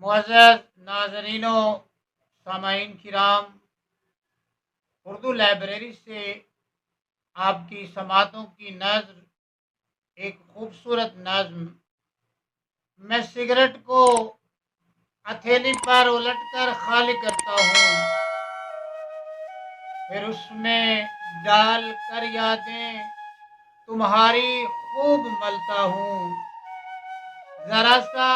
मुअज़्ज़ज़ नाज़रीनो, सामाईन किराम, उर्दू लाइब्रेरी से आपकी समातों की नज़्म एक खूबसूरत नज़्म। मैं सिगरेट को हथेली पर उलटकर खाली करता हूँ, फिर उसमें डाल कर यादें तुम्हारी खूब मलता हूँ। ज़रा सा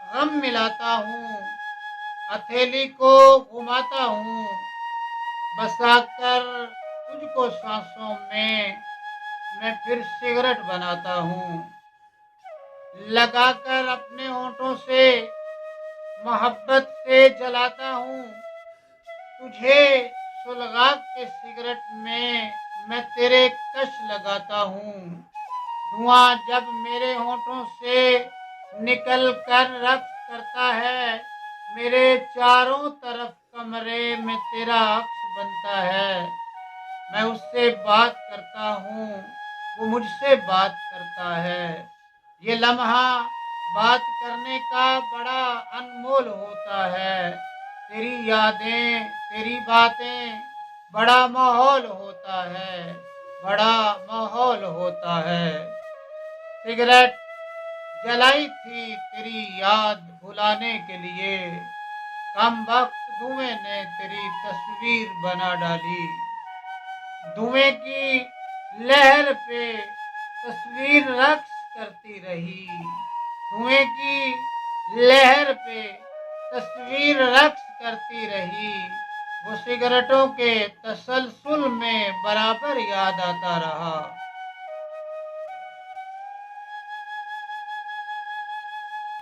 गम मिलाता हूँ, हथेली को घुमाता हूँ, बसाकर तुझको सांसों में मैं फिर सिगरेट बनाता हूँ। लगाकर अपने होंठों से मोहब्बत से जलाता हूँ, तुझे सुलगा के सिगरेट में मैं तेरे कश लगाता हूँ। धुआं जब मेरे होंठों से निकल कर रक्स करता है, मेरे चारों तरफ कमरे में तेरा अक्स बनता है। मैं उससे बात करता हूँ, वो मुझसे बात करता है। ये लम्हा बात करने का बड़ा अनमोल होता है। तेरी यादें, तेरी बातें, बड़ा माहौल होता है, बड़ा माहौल होता है। सिगरेट जलाई थी तेरी याद भुलाने के लिए, कम वक्त धुएं ने तेरी तस्वीर बना डाली। धुएं की लहर पे तस्वीर रक्स करती रही, धुएं की लहर पे तस्वीर रक्स करती रही। वो सिगरेटों के तसलसल में बराबर याद आता रहा।